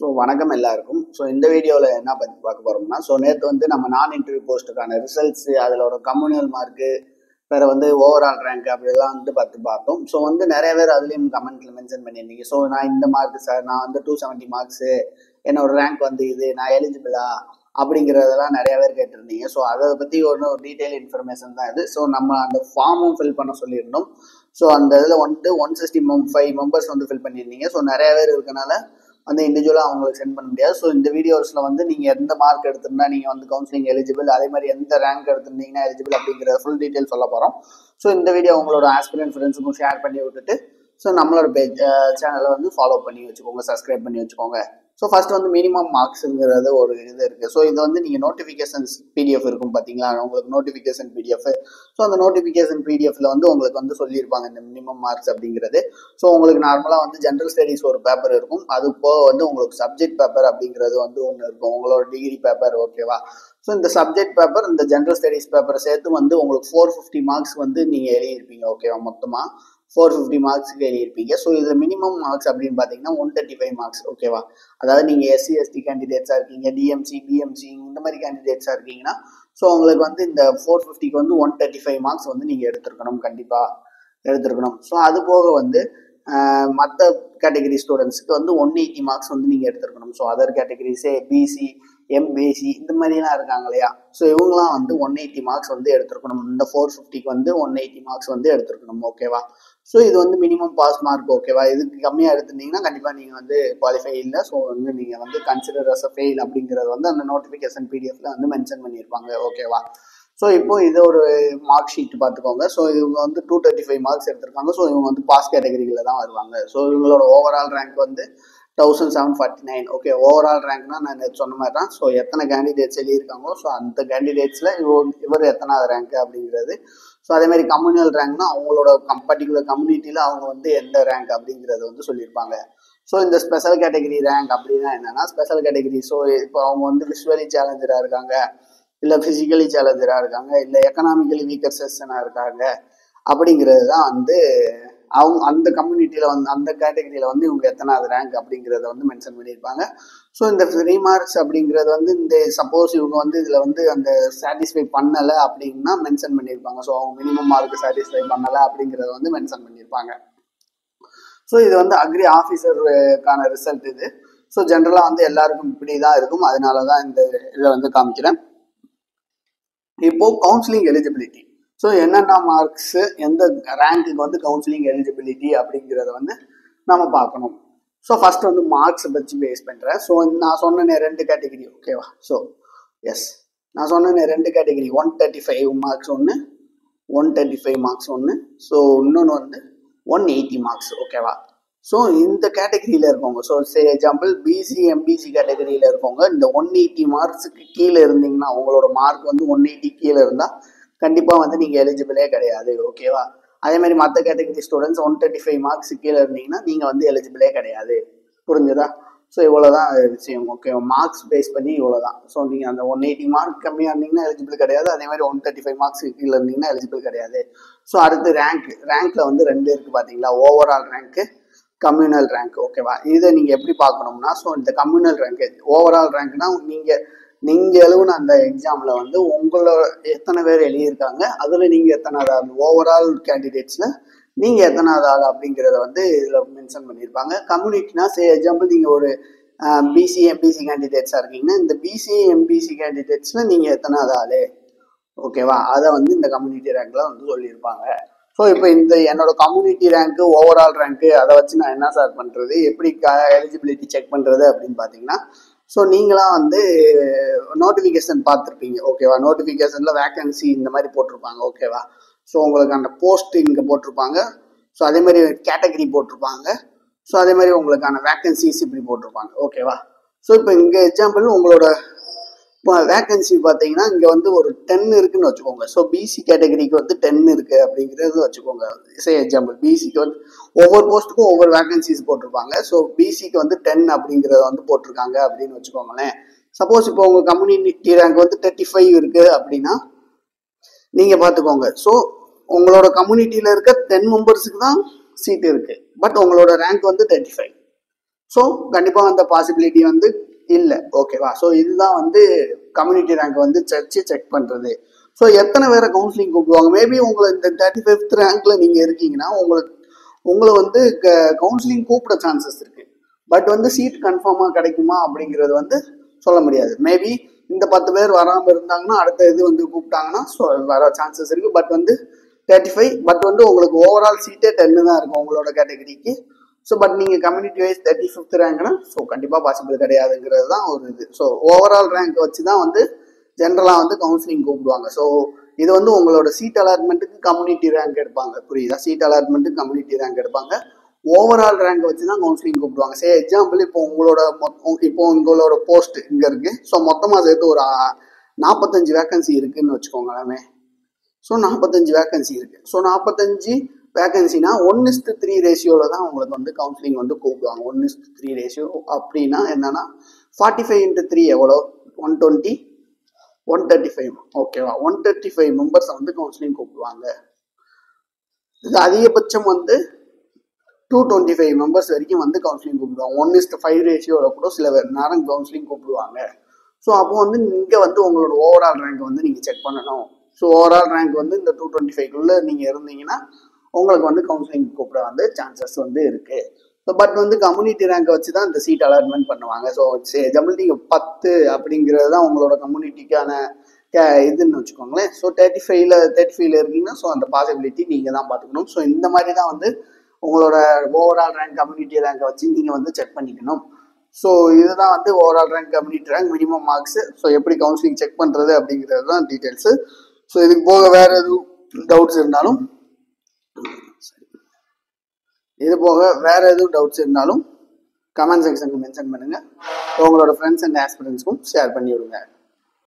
வணக்கம் எல்லாருக்கும். இந்த வீடியோவில் என்ன பற்றி பார்க்க போகிறோம்னா, நேற்று வந்து நம்ம நான் இன்டர்வியூ போஸ்ட்டுக்கான ரிசல்ட்ஸு, அதோட கம்யூனியல் மார்க்கு, வேறு வந்து ஓவரால் ரேங்க் அப்படிலாம் வந்து பார்த்தோம். நிறைய பேர் அதுலேயும் கமெண்ட்டில் மென்ஷன் பண்ணியிருந்தீங்க. நான் இந்த மார்க்கு சார், நான் வந்து 270 மார்க்ஸு, என்னோட ரேங்க் வந்து இது, நான் எலிஜிபிளா அப்படிங்கிறதெல்லாம் நிறைய பேர் கேட்டிருந்தீங்க. அதை பற்றி ஒரு டீட்டெயில் இன்ஃபர்மேஷன் தான் இது. நம்ம அந்த ஃபார்மும் ஃபில் பண்ண சொல்லியிருந்தோம். அந்த இதில் வந்துட்டு 165 மெம்பர்ஸ் வந்து ஃபில் பண்ணியிருந்தீங்க. நிறைய பேர் இருக்கனால வந்து இண்டிவிஜுவலாக அவங்களுக்கு சென்ட் பண்ண முடியாது. இந்த வீடியோஸில் வந்து நீங்கள் எந்த மார்க் எடுத்திருந்தா நீங்கள் வந்து கவுன்சிலிங் எலிஜிபிள், அதே மாதிரி எந்த ரேங்க் எடுத்திருந்தீங்கன்னா எலிஜிபிள் அப்படிங்கிற ஃபுல் டீட்டெயில் சொல்ல போகிறோம். இந்த வீடியோ உங்களோட ஆஸ்பிரண்ட் ஃப்ரெண்ட்ஸுக்கும் ஷேர் பண்ணி விட்டுட்டு நம்மளோட பேஜ் சேனலை வந்து ஃபாலோ பண்ணி வச்சுக்கோங்க, சப்ஸ்கிரைப் பண்ணி வச்சுக்கோங்க. ஃபர்ஸ்ட் வந்து மினிமம் மார்க்ஸுங்கிறது ஒரு இது இருக்குது. இது வந்து நீங்கள் நோட்டிஃபிகேஷன்ஸ் பிடிஎஃப் இருக்கும் பார்த்தீங்களா, உங்களுக்கு நோட்டிஃபிகேஷன் பிடிஎஃப். அந்த நோட்டிஃபிகேஷன் பிடிஎஃப்ல வந்து உங்களுக்கு வந்து சொல்லியிருப்பாங்க இந்த மினிமம் மார்க்ஸ் அப்படிங்கிறது. உங்களுக்கு நார்மலாக வந்து ஜென்ரல் ஸ்டடீஸ் ஒரு பேப்பர் இருக்கும், அது போக வந்து உங்களுக்கு சப்ஜெக்ட் பேப்பர் அப்படிங்கிறது வந்து ஒன்று இருக்கும், உங்களோட டிகிரி பேப்பர். ஓகேவா? இந்த சப்ஜெக்ட் பேப்பர், இந்த ஜென்ரல் ஸ்டடீஸ் பேப்பரை சேர்த்து வந்து உங்களுக்கு 450 மார்க்ஸ் வந்து நீங்கள் எழுதியிருப்பீங்க. ஓகேவா? மொத்தமாக 450 மார்க்ஸுக்கு எழுதியிருப்பீங்க. இதில் மினிமம் மார்க்ஸ் அப்படின்னு பார்த்தீங்கன்னா 135 மார்க்ஸ். ஓகேவா? அதாவது நீங்கள் எஸ்சி எஸ்டி கேண்டிடேட்ஸாக இருக்கீங்க, டிஎம்சி பிஎம்சி இந்த மாதிரி கேண்டிடேட்ஸாக இருக்கீங்கன்னா உங்களுக்கு வந்து இந்த 450க்கு வந்து 135 மார்க்ஸ் வந்து நீங்கள் எடுத்துருக்கணும், கண்டிப்பாக எடுத்துருக்கணும். அது போக வந்து மற்ற கேட்டகரி ஸ்டூடெண்ட்ஸுக்கு வந்து 180 மார்க்ஸ் வந்து நீங்கள் எடுத்துருக்கணும். அதர் கேட்டகரிஸே பிசி எம்பிசி இந்த மாதிரிலாம் இருக்காங்க இல்லையா, இவங்களாம் வந்து 180 மார்க்ஸ் வந்து எடுத்துருக்கணும். இந்த 450க்கு வந்து 180 மார்க்ஸ் வந்து எடுத்துருக்கணும். ஓகேவா? இது வந்து மினிமம் பாஸ் மார்க். ஓகேவா? இதுக்கு கம்மியாக எடுத்துருந்தீங்கன்னா கண்டிப்பாக நீங்கள் வந்து குவாலிஃபை இல்லை. வந்து நீங்கள் வந்து கன்சிடர் அஸ் அ ஃபெயில் அப்படிங்கிறது வந்து அந்த நோட்டிஃபிகேஷன் பிடிஎஃப்ல வந்து மென்ஷன் பண்ணியிருப்பாங்க. ஓகேவா? இப்போ இது ஒரு மார்க் ஷீட் பார்த்துக்கோங்க. இவங்க வந்து 235 மார்க்ஸ் எடுத்திருக்காங்க. இவங்க வந்து பாஸ் கேட்டகரியில் தான் வருவாங்க. இவங்களோட ஓவரால் ரேங்க் வந்து 1749. ஓகே, ஓவரால் ரேங்க்னா நான் சொன்ன மாதிரி தான். எத்தனை கேண்டிடேட்ஸ் எழுதியிருக்காங்களோ அந்த கேண்டிடேட்ஸில் இவர் எத்தனாவது ரேங்க் அப்படிங்கிறது. அதே மாதிரி கம்யூனியல் ரேங்க்னா அவங்களோட பர்டிகுலர் கம்யூனிட்டியில் அவங்க வந்து எந்த ரேங்க் அப்படிங்கிறது வந்து சொல்லியிருப்பாங்க. இந்த ஸ்பெஷல் கேட்டகரி ரேங்க் அப்படின்னா என்னன்னா, ஸ்பெஷல் கேட்டகரி இப்போ அவங்க வந்து விஷுவலி சேலஞ்சராக இருக்காங்க, இல்லை ஃபிசிக்கலி சேலஞ்சராக இருக்காங்க, இல்லை எக்கனாமிக்கலி வீக்கர் செக்ஷனாக இருக்காங்க அப்படிங்கிறது தான் வந்து அவங்க அந்த கம்யூனிட்டியில் வந்து அந்த கேட்டகரியில் வந்து இவங்க எத்தனாவது ரேங்க் அப்படிங்கிறத வந்து மென்ஷன் பண்ணியிருப்பாங்க. இந்த 3 மார்க்ஸ் அப்படிங்கிறது வந்து இந்த சப்போஸ் இவங்க வந்து இதில் வந்து அந்த சாட்டிஸ்ஃபை பண்ணலை அப்படின்னா மென்ஷன் பண்ணியிருப்பாங்க. அவங்க மினிமம் மார்க் சாட்டிஸ்ஃபை பண்ணலை அப்படிங்கிறத வந்து மென்ஷன் பண்ணியிருப்பாங்க. இது வந்து அக்ரி ஆஃபீஸருக்கான ரிசல்ட் இது. ஜென்ரலாக வந்து எல்லாருக்கும் இப்படி தான் இருக்கும், அதனால தான் இந்த இதை வந்து காமிக்கிறேன். இப்போ கவுன்சிலிங் எலிஜிபிலிட்டி. என்னென்ன மார்க்ஸ் எந்த ரேங்க்குக்கு வந்து கவுன்சிலிங் எலிஜிபிலிட்டி அப்படிங்கிறத வந்து நம்ம பார்க்கணும். ஃபர்ஸ்ட் வந்து மார்க்ஸை பற்றி பேஸ் பண்ணுறேன். நான் சொன்னேன் 2 கேட்டகரி. ஓகேவா? எஸ், நான் சொன்னேன் 2 கேட்டகரி, 135 மார்க்ஸ் ஒன்று, 135 மார்க்ஸ் ஒன்று. இன்னொன்று வந்து 180 மார்க்ஸ். ஓகேவா? இந்த கேட்டகரியில் இருக்கவங்க, எக்ஸாம்பிள் பிசி எம்பிசி கேட்டகரியில் இருக்கவங்க இந்த 180 மார்க்ஸுக்கு கீழே இருந்தீங்கன்னா, உங்களோட மார்க் வந்து 180 கீழே இருந்தால் கண்டிப்பாக வந்து நீங்கள் எலிஜிபிளே கிடையாது. ஓகேவா? அதே மாதிரி மற்ற கேட்டகரி ஸ்டூடெண்ட்ஸ் 135 மார்க்ஸ் கீழே இருந்தீங்கன்னா நீங்கள் வந்து எலிஜிபிளே கிடையாது. புரிஞ்சுதா? இவ்வளோதான் விஷயம். ஓகேவா? மார்க்ஸ் பேஸ் பண்ணி இவ்வளோதான். நீங்கள் அந்த 180 மார்க் கம்மியாக இருந்தீங்கன்னா எலிஜிபிள் கிடையாது, அதே மாதிரி 135 மார்க்ஸ் கீழே இருந்தீங்கன்னா எலிஜிபிள் கிடையாது. அடுத்து ரேங்க்ல வந்து 2 இருக்குது பார்த்தீங்களா, ஓவரால் ரேங்க்கு, கம்யூனல் ரேங்க். ஓகேவா? இதை நீங்கள் எப்படி பார்க்கணும்னா, இந்த கம்யூனல் ரேங்க், ஓவரால் ரேங்க்னா நீங்கள் எழுதுன அந்த எக்ஸாமில் வந்து உங்களோட எத்தனை பேர் எழுதியிருக்காங்க, அதில் நீங்கள் எத்தனாவது ஆள், ஓவரால் கேண்டிடேட்ஸில் நீங்கள் எத்தனாவது ஆள் அப்படிங்கிறத வந்து இதில் மென்ஷன் பண்ணியிருப்பாங்க. கம்யூனிட்டினா எக்ஸாம்பிள் நீங்கள் ஒரு பிசி எம்பிசி கேண்டிடேட்ஸாக இருக்கீங்கன்னா இந்த பிசி எம்பிசி கேண்டிடேட்ஸில் நீங்கள் எத்தனாவது ஆள். ஓகேவா? அதை வந்து இந்த கம்யூனிட்டி ரேங்க்ல வந்து சொல்லியிருப்பாங்க. இப்போ இந்த என்னோட கம்யூனிட்டி ரேங்க்கு, ஓவரால் ரேங்க்கு, அதை வச்சு நான் என்ன சார் பண்ணுறது, எப்படி எலிஜிபிலிட்டி செக் பண்ணுறது அப்படின்னு பார்த்தீங்கன்னா, நீங்களாம் வந்து நோட்டிஃபிகேஷன் பார்த்துருப்பீங்க. ஓகேவா? நோட்டிஃபிகேஷனில் வேக்கன்சி இந்த மாதிரி போட்டிருப்பாங்க. ஓகேவா? உங்களுக்கு அந்த போஸ்ட் இங்கே போட்டிருப்பாங்க. அதே மாதிரி கேட்டகரி போட்டிருப்பாங்க. அதே மாதிரி உங்களுக்கான வேக்கன்சிஸ் இப்படி போட்டிருப்பாங்க. ஓகேவா? இப்போ இங்கே எக்ஸாம்பிள் உங்களோட இப்போ வேக்கன்சி பார்த்தீங்கன்னா இங்கே வந்து ஒரு 10 இருக்குன்னு வச்சுக்கோங்க. பிசி கேட்டகரிக்கு வந்து 10 இருக்குது அப்படிங்கிறது வச்சுக்கோங்க. எக்ஸாம்பிள் பிசிக்கு வந்து ஒவ்வொரு போஸ்ட்டுக்கும் ஒவ்வொரு வேக்கன்சிஸ் போட்டிருப்பாங்க. பிசிக்கு வந்து 10 அப்படிங்கிறத வந்து போட்டிருக்காங்க அப்படின்னு வச்சுக்கோங்களேன். சப்போஸ் இப்போ உங்கள் கம்யூனிட்டி ரேங்க் வந்து 35 இருக்குது அப்படின்னா நீங்கள் பார்த்துக்கோங்க. உங்களோட கம்யூனிட்டியில் இருக்க 10 மெம்பர்ஸுக்கு தான் சீட் இருக்குது, பட் உங்களோட ரேங்க் வந்து 35. ஸோ கண்டிப்பாக அந்த பாசிபிலிட்டி வந்து இல்லை. ஓகேவா? ஸோ இதுதான் வந்து கம்யூனிட்டி ரேங்க் வந்து செக் பண்ணுறது. ஸோ எத்தனை பேரை கவுன்சிலிங் கூப்பிடுவாங்க? மேபி உங்களை இந்த 35th ரேங்க்ல நீங்கள் இருக்கீங்கன்னா உங்களை வந்து கவுன்சிலிங் கூப்பிட சான்சஸ் இருக்கு. பட் வந்து சீட் கன்ஃபார்மாக கிடைக்குமா அப்படிங்கிறது வந்து சொல்ல முடியாது. மேபி இந்த 10 பேர் வராமல் இருந்தாங்கன்னா அடுத்த இது வந்து கூப்பிட்டாங்கன்னா வர சான்சஸ் இருக்கு. பட் வந்து 35, பட் வந்து உங்களுக்கு ஓவரால் சீட்டே 10 தான் இருக்கும் உங்களோட கேட்டகரிக்கு. ஸோ பட் நீங்கள் கம்யூனிட்டி வைஸ் 35th ரேங்க்னா ஸோ கண்டிப்பாக பாசிபிள் கிடையாதுங்கிறது தான் ஒரு இது. ஸோ ஓவரால் ரேங்க் வச்சு தான் வந்து ஜென்ரலாக வந்து கவுன்சிலிங் கூப்பிடுவாங்க. ஸோ இது வந்து உங்களோட சீட் அலாட்மெண்ட்டுக்கு கம்யூனிட்டி ரேங்க் எடுப்பாங்க. புரியுதா? சீட் அலாட்மெண்ட்டுக்கு கம்யூனிட்டி ரேங்க் எடுப்பாங்க. ஓவரால் ரேங்க் வச்சு தான் கவுன்சிலிங் கூப்பிடுவாங்க. சே எக்ஸாம்பிள் இப்போ உங்களோட போஸ்ட் இங்கே இருக்கு. ஸோ மொத்தமாக சேர்த்து ஒரு 45 வேக்கன்சி இருக்குன்னு வச்சுக்கோங்களேன். ஸோ 45 வேக்கன்சி இருக்கு. ஸோ 45 வேக்கன்சினா 1:3 ரேஷியோவில் தான் உங்களுக்கு வந்து கவுன்சிலிங் வந்து கூப்பிடுவாங்க. 1:3 ரேஷியோ அப்படின்னா என்னன்னா 45 × 3 எவ்வளோ? 120, 135. ஓகேவா? 135 மெம்பர்ஸை வந்து கவுன்சிலிங் கூப்பிடுவாங்க. இது அதிகபட்சம் வந்து 225 மெம்பர்ஸ் வரைக்கும் வந்து கவுன்சிலிங் கூப்பிடுவாங்க. 1:5 ரேஷியோவில் கூட சில நேரம் கவுன்சிலிங் கூப்பிடுவாங்க. ஸோ அப்போ வந்து இங்கே வந்து உங்களோட ஓவரால் ரேங்க் வந்து நீங்கள் செக் பண்ணணும். ஸோ ஓவரால் ரேங்க் வந்து இந்த 225க்குள்ளே நீங்கள் இருந்தீங்கன்னா உங்களுக்கு வந்து கவுன்சிலிங் கூப்பிட வந்து சான்சஸ் வந்து இருக்கு. ஸோ பட் வந்து கம்யூனிட்டி ரேங்கை வச்சு தான் இந்த சீட் அலாட்மெண்ட் பண்ணுவாங்க. ஸோ எக்ஸாம்பிள் நீங்கள் 10 அப்படிங்கிறது தான் உங்களோட கம்யூனிட்டிக்கான இதுன்னு வச்சுக்கோங்களேன். ஸோ 35ல இருக்கீங்கன்னா ஸோ அந்த பாசிபிலிட்டி நீங்கள் தான் பார்த்துக்கணும். ஸோ இந்த மாதிரி தான் வந்து உங்களோட ஓவரால் ரேங்க் கம்யூனிட்டி ரேங்கை வச்சு நீங்கள் வந்து செக் பண்ணிக்கணும். ஸோ இதுதான் வந்து overall rank community rank minimum marks. So எப்படி கவுன்சிலிங் செக் பண்ணுறது அப்படிங்கிறது தான் டீட்டெயில்ஸு. ஸோ இதுக்கு போக வேறு எதுவும் டவுட்ஸ் இருந்தாலும் கமெண்ட் செக்ஷனில் மென்ஷன் பண்ணுங்கள். உங்களோட ஃப்ரெண்ட்ஸ் அண்ட் ஆஸ்பிரண்ட்ஸ்க்கும் ஷேர் பண்ணி விடுங்க.